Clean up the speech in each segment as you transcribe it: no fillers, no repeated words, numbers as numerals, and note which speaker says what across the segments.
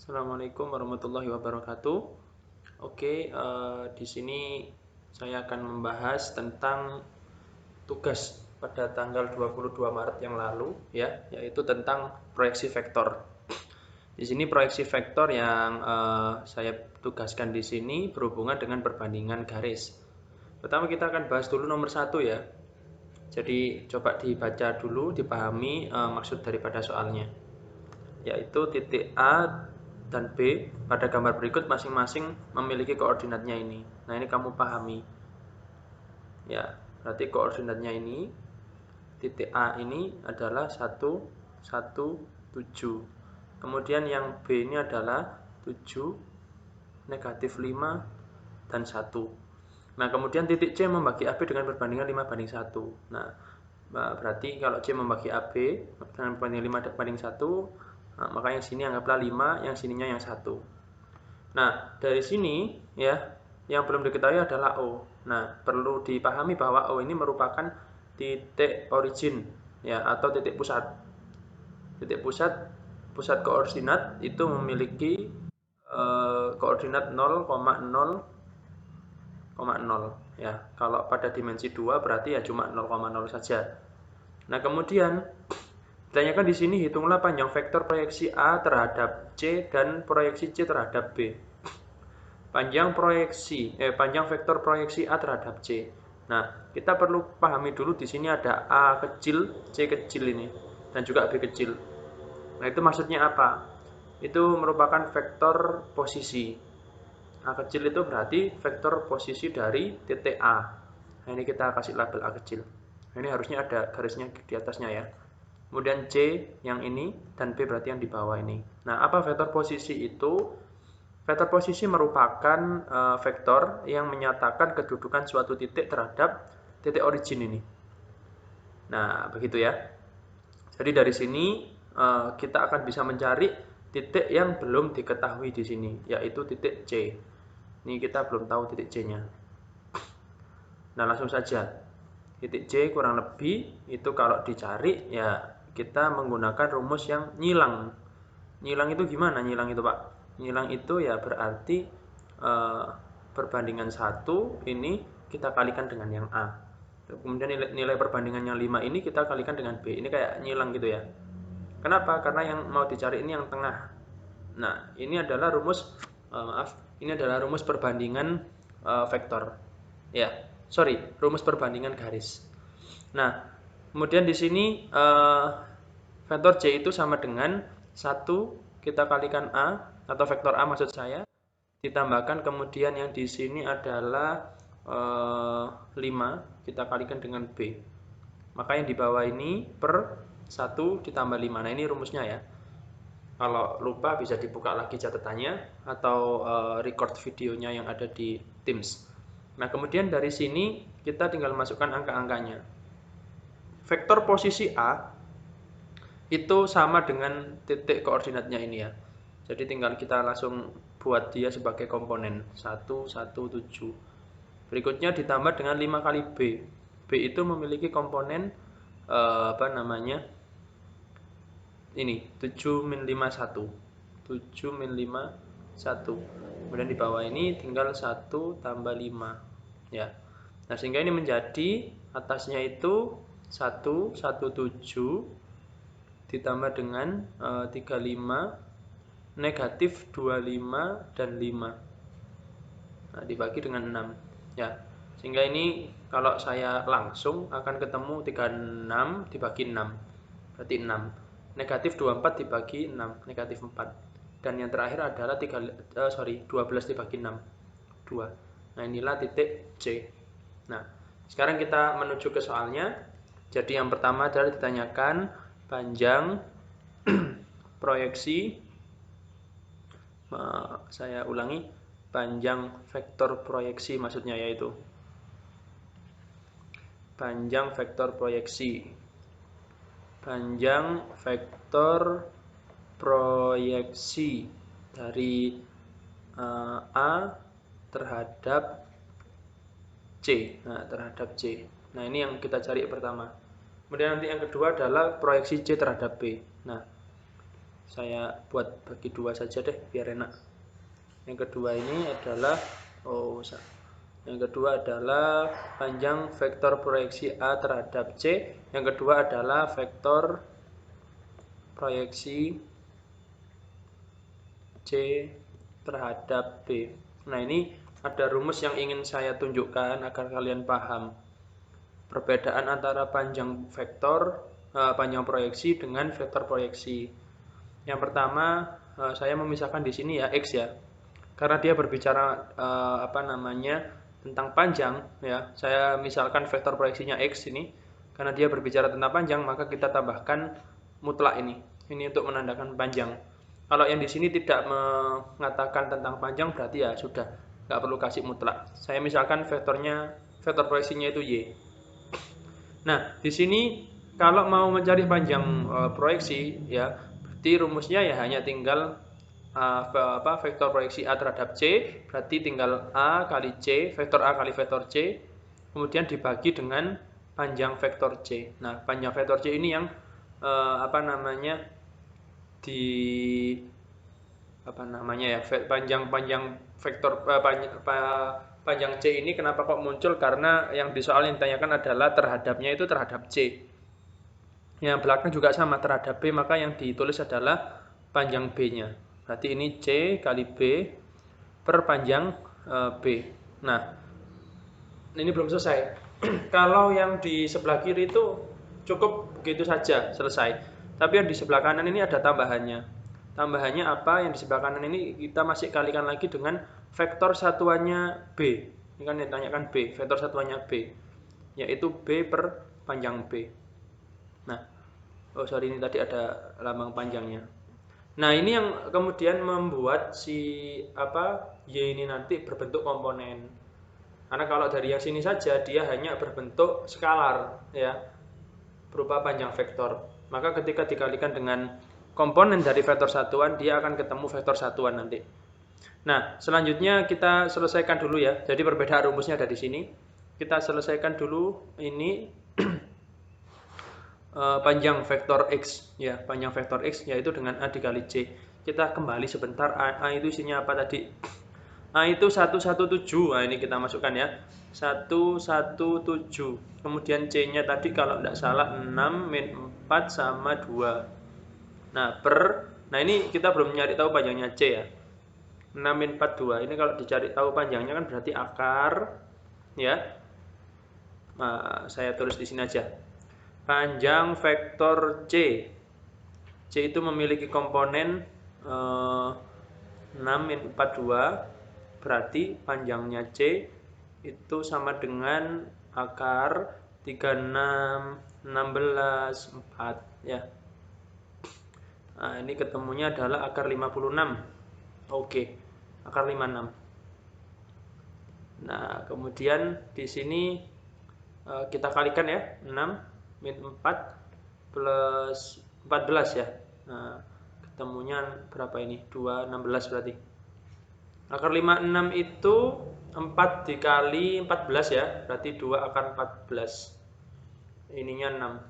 Speaker 1: Assalamualaikum warahmatullahi wabarakatuh. Di sini saya akan membahas tentang tugas pada tanggal 22 Maret yang lalu, ya, yaitu tentang proyeksi vektor. Di sini proyeksi vektor yang saya tugaskan di sini berhubungan dengan perbandingan garis. Pertama kita akan bahas dulu nomor 1 ya. Jadi coba dibaca dulu, dipahami maksud daripada soalnya, yaitu titik A dan B pada gambar berikut masing-masing memiliki koordinatnya ini. Nah, ini kamu pahami. Ya, berarti koordinatnya ini titik A ini adalah 1, 1, 7. Kemudian yang B ini adalah 7, negatif 5, dan 1. Nah, kemudian titik C membagi AB dengan perbandingan 5:1. Nah, berarti kalau C membagi AB dengan perbandingan 5:1, nah, maka yang sini anggaplah 5, yang sininya yang 1. Nah, dari sini ya, yang belum diketahui adalah O. Nah, perlu dipahami bahwa O ini merupakan titik origin ya, atau titik pusat. Titik pusat koordinat itu memiliki koordinat 0,0,0 ya. Kalau pada dimensi 2 berarti ya cuma 0,0 saja. Nah, kemudian ditanyakan di sini hitunglah panjang vektor proyeksi A terhadap C dan proyeksi C terhadap B. Panjang vektor proyeksi A terhadap C. Nah, kita perlu pahami dulu di sini ada A kecil, C kecil ini, dan juga B kecil. Nah, itu maksudnya apa? Itu merupakan vektor posisi. A kecil itu berarti vektor posisi dari titik A. Nah, ini kita kasih label A kecil. Nah, ini harusnya ada garisnya di atasnya ya. Kemudian C yang ini dan B berarti yang di bawah ini. Nah, apa vektor posisi itu? Vektor posisi merupakan vektor yang menyatakan kedudukan suatu titik terhadap titik origin ini. Nah, begitu ya. Jadi dari sini kita akan bisa mencari titik yang belum diketahui di sini, yaitu titik C. Ini kita belum tahu titik C-nya. Nah, langsung saja. Titik C kurang lebih itu kalau dicari ya kita menggunakan rumus yang nyilang. Nyilang itu gimana nyilang itu, Pak? Nyilang itu ya berarti perbandingan 1 ini kita kalikan dengan yang A. Kemudian nilai perbandingan yang 5 ini kita kalikan dengan B. Ini kayak nyilang gitu ya. Kenapa? Karena yang mau dicari ini yang tengah. Nah, ini adalah rumus perbandingan vektor. Ya, rumus perbandingan garis. Nah, kemudian di sini vektor C itu sama dengan 1 kita kalikan A, atau vektor A maksud saya, ditambahkan kemudian yang di sini adalah 5 kita kalikan dengan B. Maka yang di bawah ini per 1 ditambah 5. Nah, ini rumusnya ya. Kalau lupa bisa dibuka lagi catatannya atau record videonya yang ada di Teams. Nah, kemudian dari sini kita tinggal masukkan angka-angkanya. Vektor posisi A itu sama dengan titik koordinatnya ini ya. Jadi tinggal kita langsung buat dia sebagai komponen 1, 1, 7. Berikutnya ditambah dengan 5 kali B. B itu memiliki komponen ini 7 min 5 1. 7 min 5 1. Kemudian di bawah ini tinggal 1 tambah 5 ya. Nah, sehingga ini menjadi atasnya itu 1 7 ditambah dengan 35 negatif 25 dan 5. Nah, dibagi dengan 6 ya. Sehingga ini kalau saya langsung akan ketemu 36 dibagi 6. Berarti 6. Negatif 24 dibagi 6, negatif 4. Dan yang terakhir adalah 12 dibagi 6, 2. Nah, inilah titik C. Nah, sekarang kita menuju ke soalnya. Jadi yang pertama adalah ditanyakan panjang proyeksi, saya ulangi, panjang vektor proyeksi maksudnya, yaitu panjang vektor proyeksi. Panjang vektor proyeksi dari A terhadap C. Nah, terhadap C. Nah, ini yang kita cari pertama. Kemudian nanti yang kedua adalah proyeksi C terhadap B. Nah, Saya buat bagi 2 saja deh biar enak. Yang kedua ini adalah yang kedua adalah panjang vektor proyeksi A terhadap C. Yang kedua adalah vektor proyeksi C terhadap B. Nah, ini ada rumus yang ingin saya tunjukkan agar kalian paham perbedaan antara panjang proyeksi dengan vektor proyeksi. Yang pertama, saya memisahkan di sini ya X ya. Karena dia berbicara tentang panjang ya. Saya misalkan vektor proyeksinya X ini. Karena dia berbicara tentang panjang, maka kita tambahkan mutlak ini. Ini untuk menandakan panjang. Kalau yang di sini tidak mengatakan tentang panjang, berarti ya sudah, nggak perlu kasih mutlak. Saya misalkan vektor proyeksinya itu Y. Nah, di sini kalau mau mencari panjang proyeksi ya, berarti rumusnya ya hanya tinggal vektor proyeksi A terhadap C, berarti tinggal A kali C, vektor A kali vektor C, kemudian dibagi dengan panjang vektor C. Nah, panjang vektor C ini yang panjang C ini kenapa kok muncul, karena yang di soal yang ditanyakan adalah terhadapnya itu terhadap C. Yang belakang juga sama terhadap B, maka yang ditulis adalah panjang B-nya. Berarti ini C kali B per panjang B. Nah, ini belum selesai. Kalau yang di sebelah kiri itu cukup begitu saja, selesai. Tapi yang di sebelah kanan ini ada tambahannya. Tambahannya apa? Yang di sebelah kanan ini kita masih kalikan lagi dengan vektor satuannya B. Ini kan yang ditanyakan B, vektor satuannya B, yaitu B per panjang B. Nah, ini tadi ada lambang panjangnya. Nah, ini yang kemudian membuat Y ini nanti berbentuk komponen. Karena kalau dari yang sini saja dia hanya berbentuk skalar ya, berupa panjang vektor. Maka ketika dikalikan dengan komponen dari vektor satuan, dia akan ketemu vektor satuan nanti. Nah, selanjutnya kita selesaikan dulu ya. Jadi perbedaan rumusnya ada di sini. Kita selesaikan dulu ini panjang vektor X ya, panjang vektor X yaitu dengan A dikali C. Kita kembali sebentar, A itu isinya apa tadi? A itu 117. Nah, ini kita masukkan ya. 117. Kemudian C-nya tadi kalau tidak salah 6 min 4 sama 2. Nah, ini kita belum nyari tahu panjangnya C ya. 6 min 4 2. Ini kalau dicari tahu panjangnya kan berarti akar ya. Nah, saya tulis di sini aja. Panjang vektor C. C itu memiliki komponen 6 min 4 2. Berarti panjangnya C itu sama dengan akar 36 16 4 ya. Nah, ini ketemunya adalah akar 56. Oke, akar 56. Nah, kemudian di sini kita kalikan ya, 6 min 4 plus 14 ya. Nah, ketemunya berapa ini? 2 16 berarti. Akar 56 itu 4 dikali 14 ya, berarti 2 akar 14. Ininya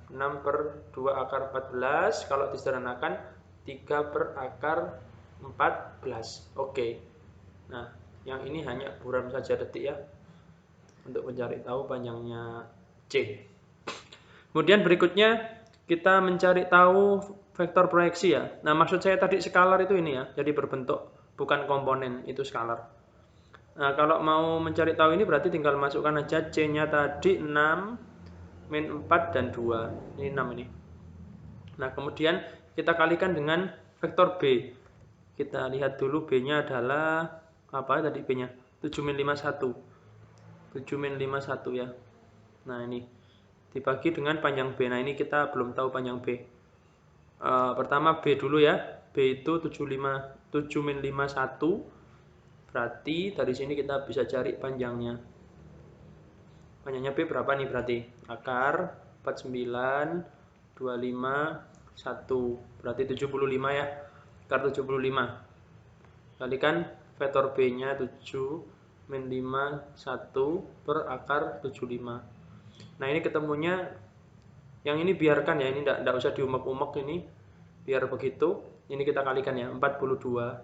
Speaker 1: 6. 6 per 2 akar 14, kalau disederhanakan 3 per akar 14. Oke. Nah, yang ini hanya buram saja detik ya, untuk mencari tahu panjangnya C. Kemudian berikutnya kita mencari tahu vektor proyeksi ya. Nah, maksud saya tadi skalar itu ini ya, jadi berbentuk bukan komponen, itu skalar. Nah, kalau mau mencari tahu ini berarti tinggal masukkan aja C-nya tadi 6 min 4 dan 2. Ini 6 ini. Nah, kemudian kita kalikan dengan vektor B. Kita lihat dulu B-nya adalah apa tadi B-nya? 7 min 51. 7 min 51 ya. Nah, ini dibagi dengan panjang B. Nah, ini kita belum tahu panjang B. Pertama B dulu ya. B itu 7 min 51. Berarti dari sini kita bisa cari panjangnya. Panjangnya B berapa nih berarti? Akar 49 25 1. Berarti 75 ya. Akar 75. Kalikan vektor B-nya 7 min 5 1 per akar 75. Nah, ini ketemunya, yang ini biarkan ya, ini tidak usah diumek-umek ini, biar begitu. Ini kita kalikan ya, 42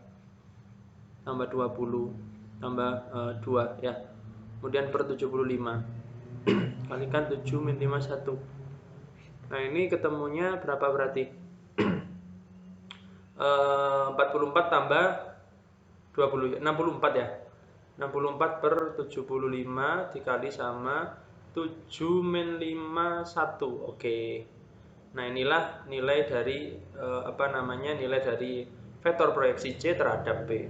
Speaker 1: tambah 20 tambah 2 ya. Kemudian per 75. Kalikan 7 min 51. Nah, ini ketemunya berapa berarti? 44 tambah 20, 64 ya. 64 per 75 dikali sama 7 min 51. Oke. Nah, inilah nilai dari nilai dari vektor proyeksi C terhadap B.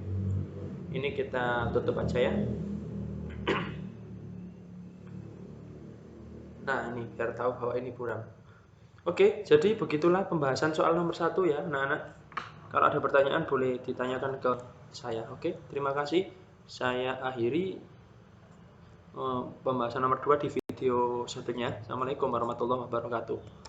Speaker 1: Ini kita tutup aja ya. Nah, ini biar tahu bahwa ini buram. Oke, jadi begitulah pembahasan soal nomor 1 ya, anak-anak. Kalau ada pertanyaan boleh ditanyakan ke saya. Oke, terima kasih. Saya akhiri pembahasan nomor 2 di video selanjutnya. Assalamualaikum warahmatullahi wabarakatuh.